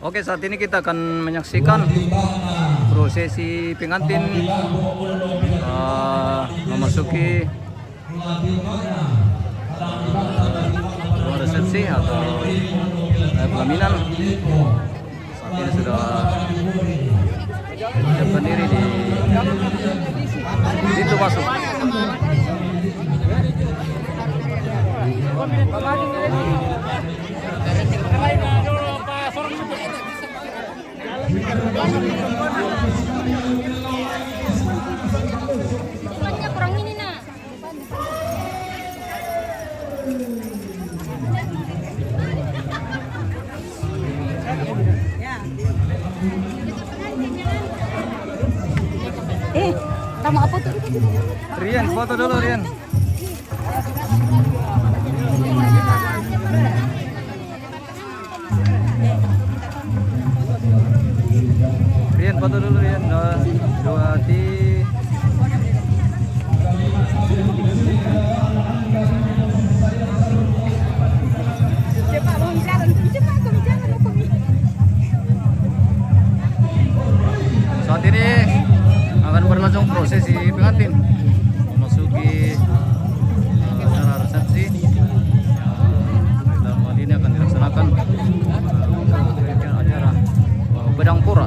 Oke, saat ini kita akan menyaksikan prosesi pengantin memasuki ruang resepsi atau pelaminan. Saat ini sudah menyiapkan diri di pintu masuk. Kurang ini nak. Kamu apa tuh? Rian, foto dulu Rian. Rian, foto dulu Rian. Dua, tiga. Saat ini akan berlangsung prosesi pengantin memasuki acara resepsi. Dalam hal ini akan dilaksanakan acara bedang pura.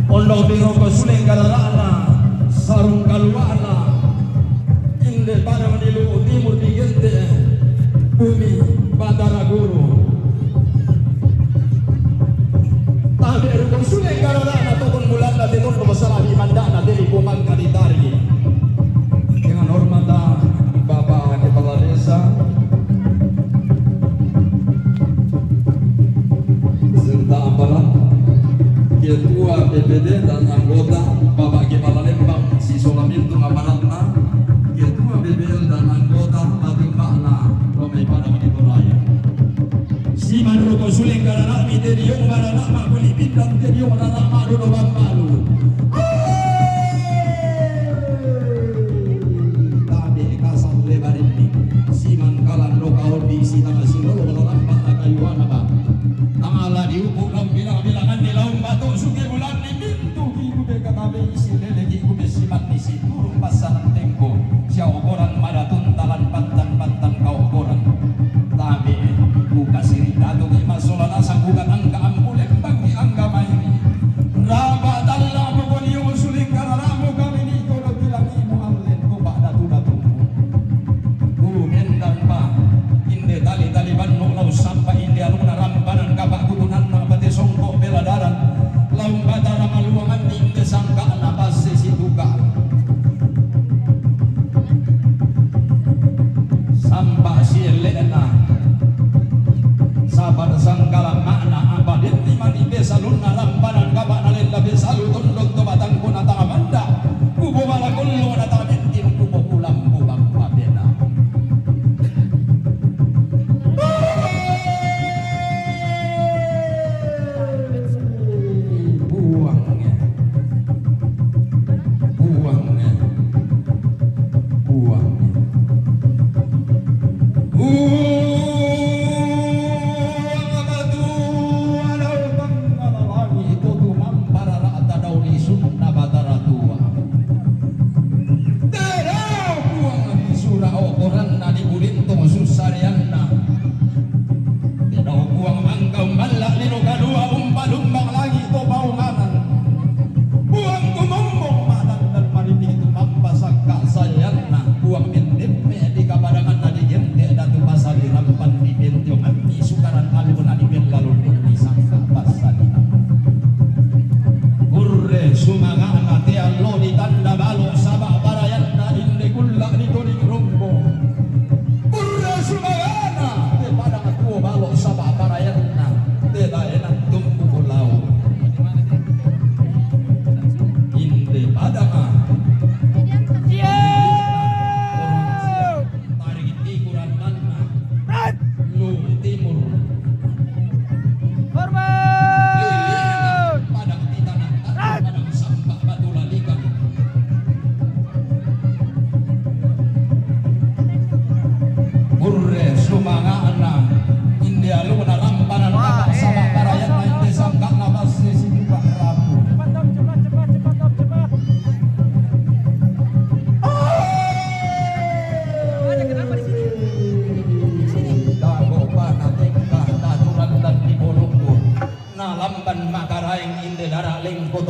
Ondo bingo ko suling kalalana sarung kaluana inde pada manilu timur digente bumi bandara guru tabe ko suling kalalana tokon mulanda tinon ko masalahi mandana dili kumang kaditari dengan hormata Bapak Kepala Desa serta aparat Ketua BPD dan anggota Bapak Kepala Lembang si Solamintung aparatna, Ketua BBL dan anggota Batin Makna Romai pada Begitu Raya. Si Manruko Suling Karana Miteriong Marana Makuli Bintang Teriong Marana Maduno Bambalu. Tabe kasam lebar ini. Si Mangkalan Lokau di Sitang Sinolo Lampak Akayuana Bang. Angala diukuran bilang-bilangan di laung batu suki bulan di pintu kiku beka tabe isi lele kiku besimat isi turun pasangan tengko siau koran madatun talan pantan-pantan kau koran tabe buka siri datu kima solan asang bukan angka ampulek bagi angka maini raba talla pokoni usuling kararamu kami ni kodo bilang imu amlen ko bak datu-datu ku mendan pa inde tali-tali bandung lau sampai inde aluna rambanan kabak kutunan nabati songkok beladaran laung batara maluangan inde sangka nabase situka sampah sielena sabar sangkala makna abadin timani besalun lambanan kabak nalenda besalu tunduk to batang kunata amanda kubo bala kullu nata bintim kubo pulang kubang pabena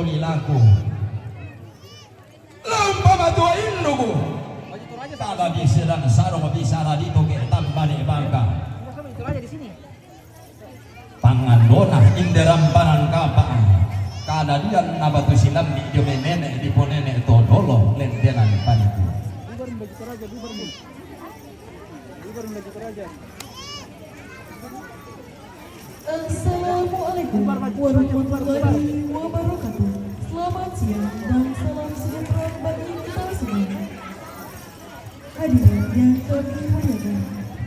toli laku. Lampa matuain lugu. Tala di sedang sarong bicara di toke tambah di bangka. Pangandona inderampanan kapaan. Kadadian nabatu silam di jome nenek di ponene todolo lentenan paniku. Assalamualaikum warahmatullahi wabarakatuh. Selamat siang dan salam sejahtera bagi kita semua. Hadirin yang kami muliakan,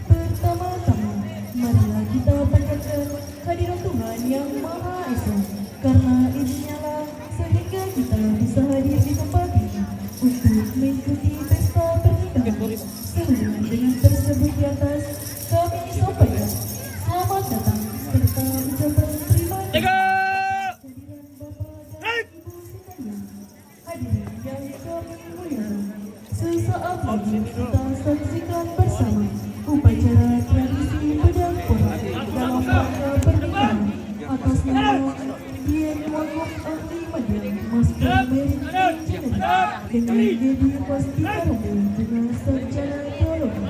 pertama-tama marilah kita panjatkan hadirat Tuhan yang Maha Esa, karena izinnya lah sehingga kita bisa hadir di tempat ini untuk mengikuti pesta pernikahan. Sehubungan dengan tersebut di atas, kami sampaikan selamat datang serta ucapan terima kasih kehadiran Bapak dan Ibu sekalian. Hadirin yang kami muliakan, sesaat lagi kita saksikan bersama upacara tradisi pedang porang dalam rangka pernikahan atas nama Dian Wagub Ahli Madian Master Merit Engineering dengan Dedi Pasti Karabo dengan sarjana teologi.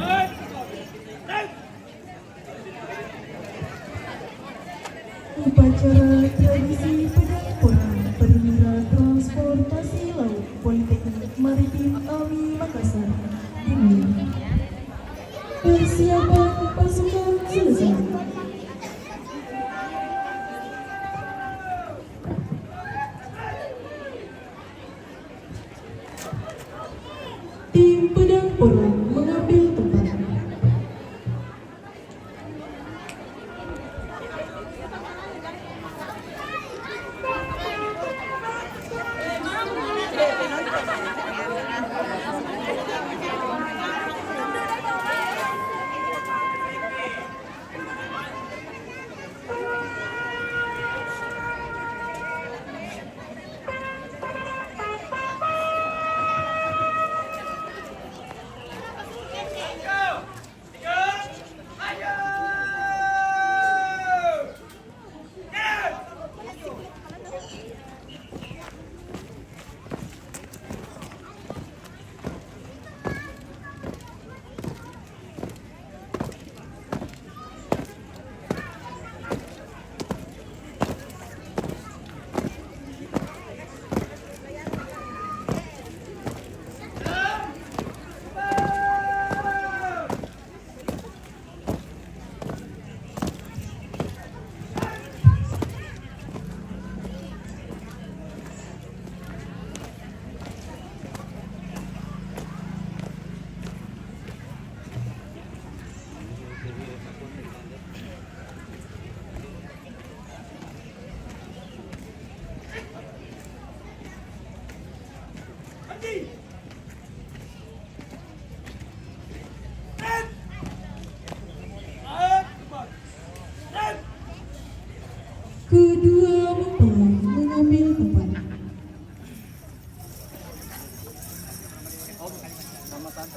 Upacara tradisi pedang porang perwira transportasi laut Politeknik Maritim Alwi Makassar dimulai. Persiapan pasukan selesai. Tim pedang porang mengambil tempat. Kedua mempelai mengambil tempat. Pembacaan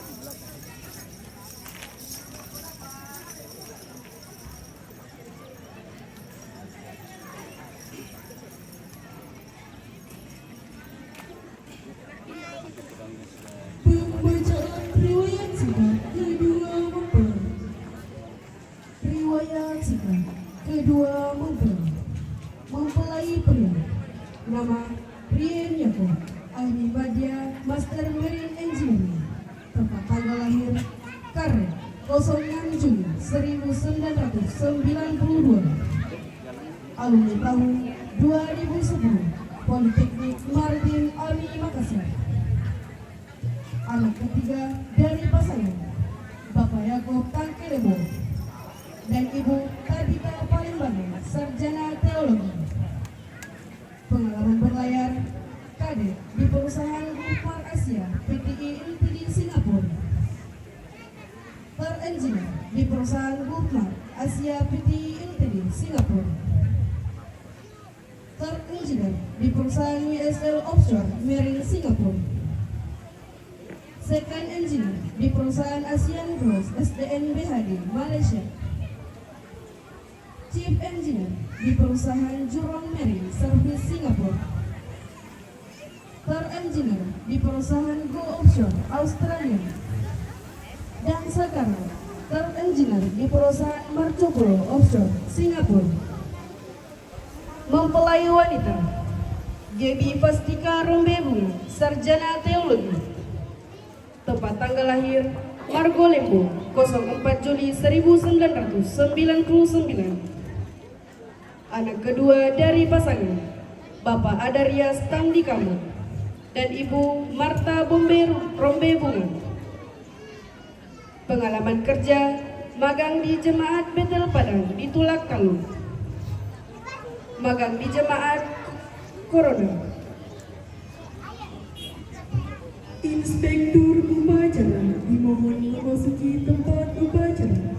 riwayat singkat kedua mempelai. Riwayat singkat kedua mempelai. Mempelai pria, nama Rien Yakob, ahli media, Master Marine Engineering, tempat tanggal lahir Karet 06 Juli 1992, alumni tahun 2010, Politeknik Maritim Alwi Makassar. Anak ketiga dari pasangan Bapak Yakob Tangkelebo dan Ibu Tabita Palembang, sarjana teologi. Pengalaman berlayar kadet di perusahaan Gulfar Asia PTI Ltd Singapura. Terengineer di perusahaan Gulfar Asia PTI Ltd Singapura. Terengineer di perusahaan WSL Offshore Marine Singapura. Second engineer di perusahaan Asian Gross SDN BHD Malaysia. Chief Engineer di perusahaan Jurong Marine Service Singapura. Clerk Engineer di perusahaan Go Offshore Australia. Dan sekarang Clerk Engineer di perusahaan Marco Polo Offshore Singapura. Mempelai wanita Gaby Pastika Rombebunga, Sarjana Teologi. Tempat tanggal lahir Margo Lembo, 04 Juli 1999. Anak kedua dari pasangan Bapak Adarias Tandikamu dan Ibu Marta Rombebunga. Pengalaman kerja magang di Jemaat Betel Padang di Tulak Kalu, magang di Jemaat Corona. Inspektur upacara dimohon memasuki tempat upacara.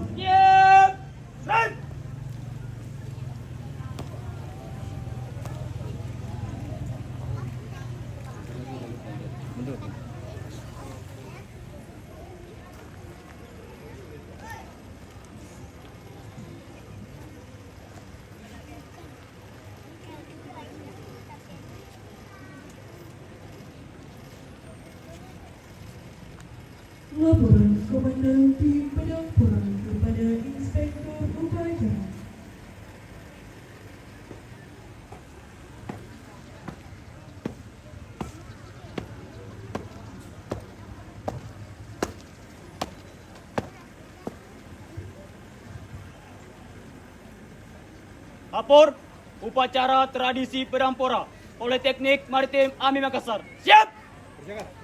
Laporan Komandan Tim Padang Perang kepada Inspektur Upacara. Lapor upacara tradisi Pedampora Politeknik Maritim AMI Makassar. Siap!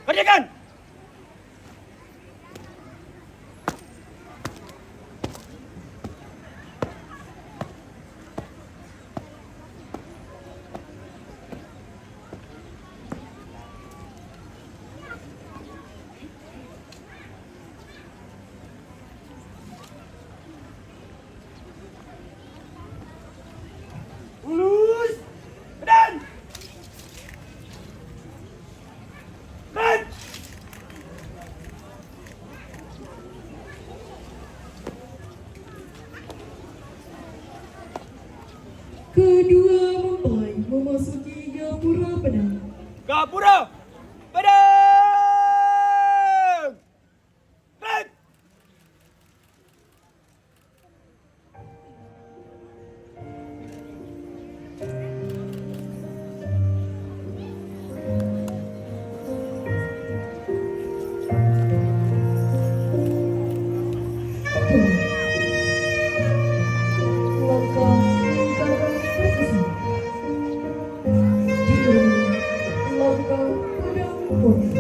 Kerjakan! Lulus! Dan! Dan! Kedua mempelai memasuki gapura pedang. Gapura! Pedang! Dan! Langkah lingkaran presisi. Diiringi langkah pedang poni.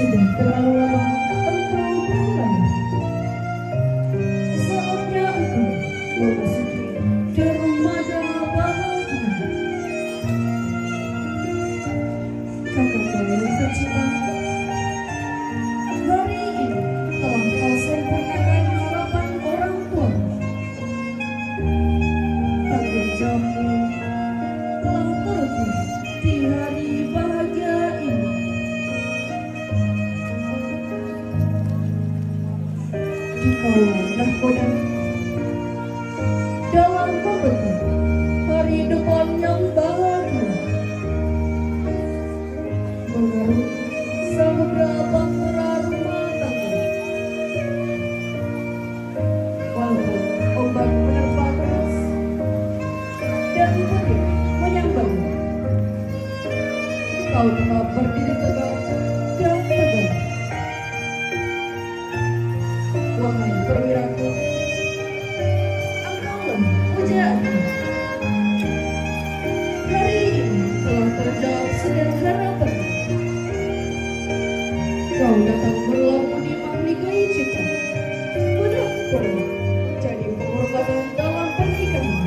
Sudah terlalu lama engkau berlayar. Saatnya engkau memasuki dermaga bahagia. Kakak kalian tercinta, hari ini telah kau sempurnakan harapan orang tua. Tanggung jawabmu telah terukur di hari bahagia ini. Dikaulah nahkoda dalam membentuk hari depan yang bahagia. Mengarungi samudra bahtera rumah tangga. Walaupun ombak menerpa keras dan badai menyambar, kau tetap berdiri tegak dan tegar. Wahai perwiraku, engkaulah pujaanku. Hari ini telah terjawab segala harapan. Kau datang berlaku di Mahligai Cipta, benar-benar jadi penghormatan dalam pernikahan.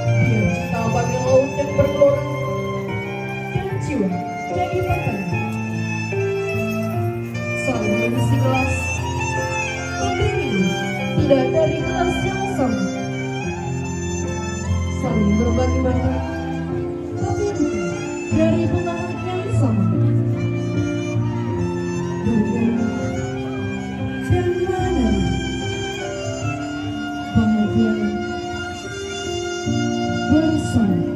Biar cinta bagi laut yang bergelora dan jiwa jadi pasangan. Saling mengisi gelas, tapi minum tidak dari gelas yang sama. saling berbagi bakat, tapi kita dari pengalaman yang sama. Bernyanyi dan menari, bahagia bersama.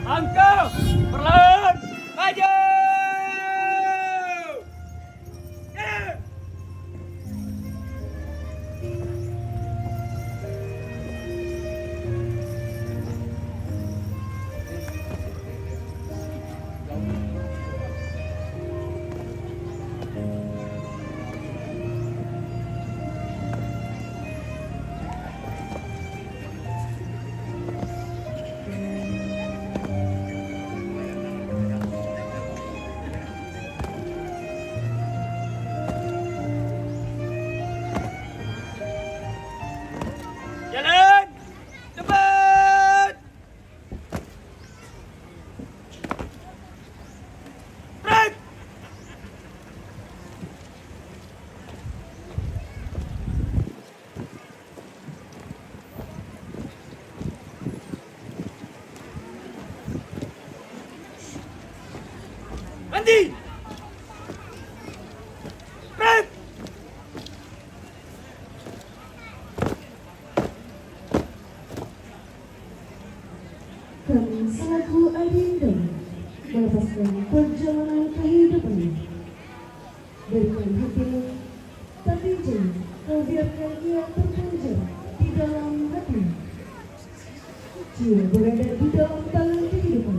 Angka perlahan maju. Yeah. Jalan cepat. Break. Berhenti. Break. Kami selaku adinda melepaskan perjalanan kehidupan ini. Berikan hatimu, tapi jangan kau biarkan ia terpenjara di dalam hatimu. Jiwa berada di dalam tangan kehidupan,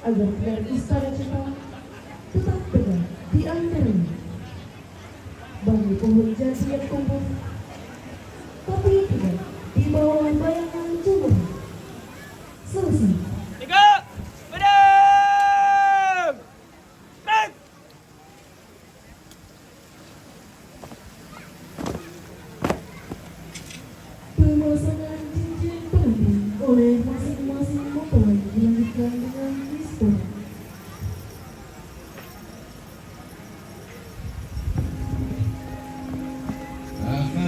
agar gelar istana cinta tetap tegak di antaranya. Bangun pohon jati yang tumbuh, tapi tidak di bawah bayangan cemburu. Selesai. Tiga. Padam. Break. Pemasangan cincin pengantin oleh masing-masing mempelai dilanjutkan dengan diskon. Akan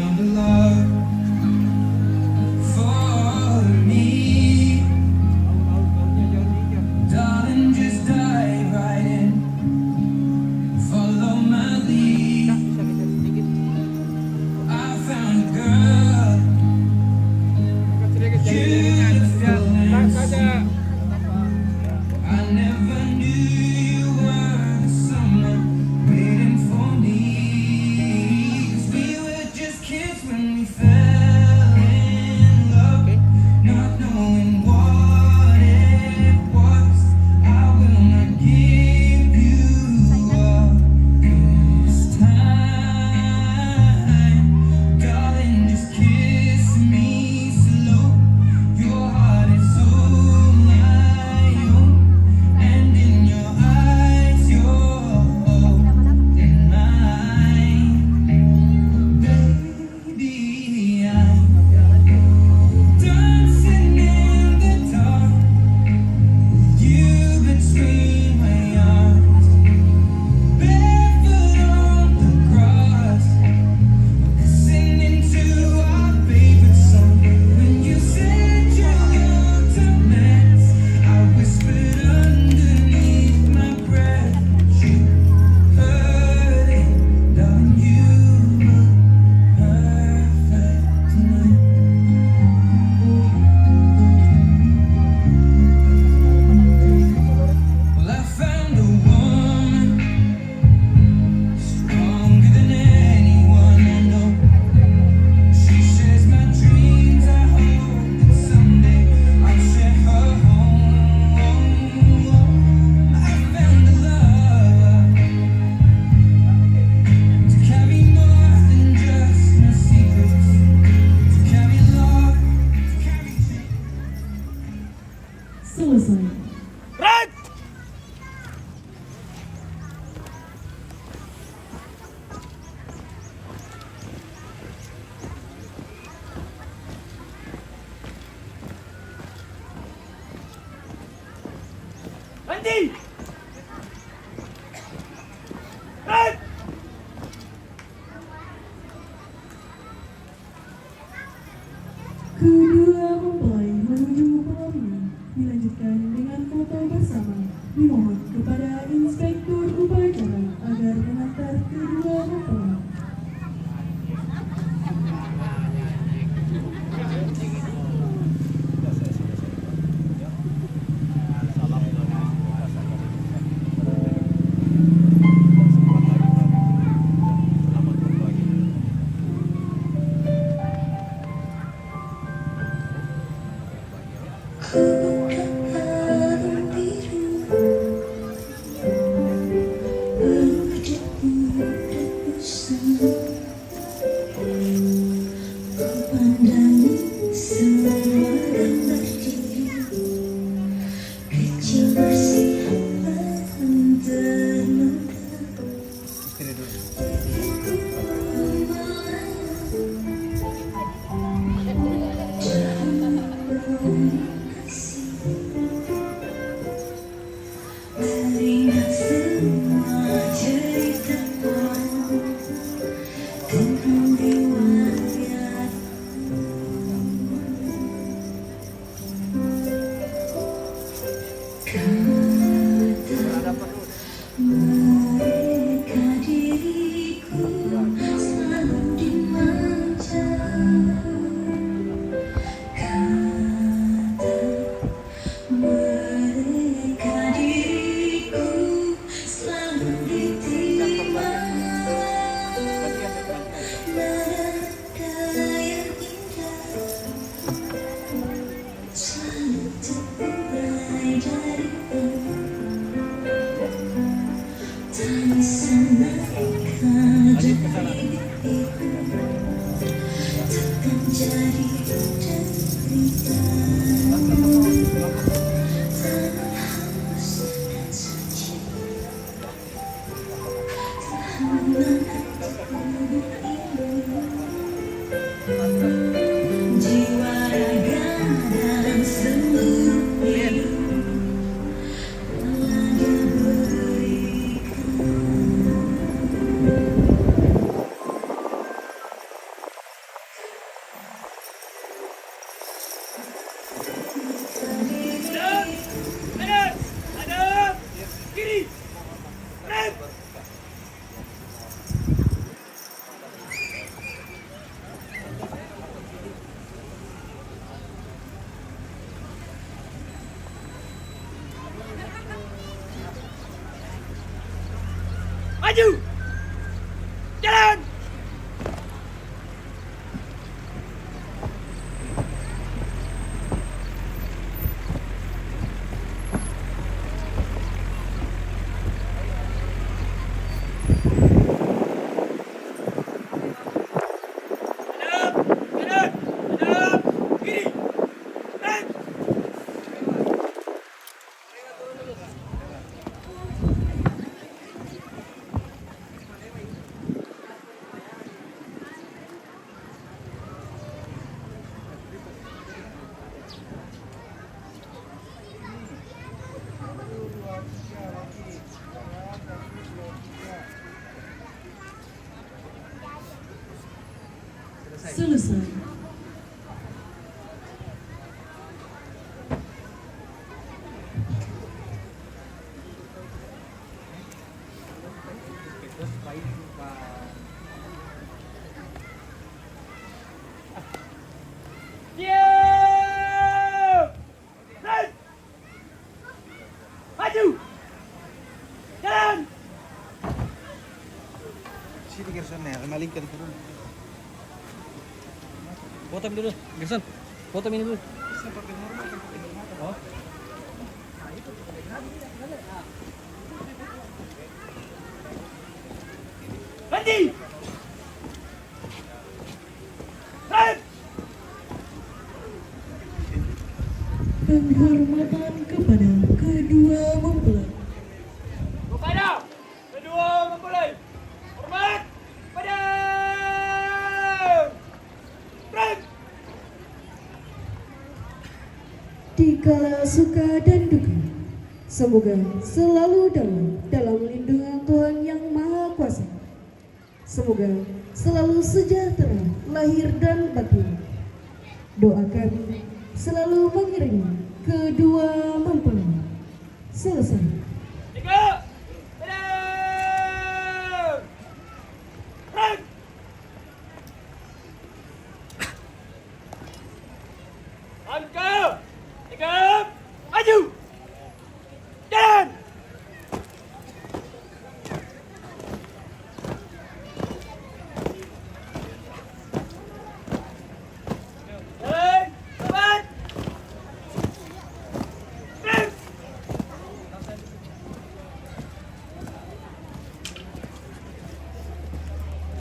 Berhenti! Break! Kedua mempelai menuju malam ini dilanjutkan dengan foto bersama. Dimohon kepada inspektur upacara agar mengantar kedua mempelai. Maju! Jalan! Hadap! Kanan! Hadap! Kiri! Back! Selesai. Diam! Right! Maju! Jalan! Sini Gerson ya, maling ke turun. Foto dulu, Gerson. Foto ini dulu. Oh. Berhenti! Right! Penghormatan kepada kedua mempelai. Kepada kedua mempelai, hormat pada Break! Dikala suka dan duka, Semoga selalu dalam lindungan Tuhan Yang Maha Kuasa. Semoga selalu sejahtera lahir dan batin. Doakan selalu mengiringi kedua mempelai. Selesai. Tiga. Padam. Run. Angkat.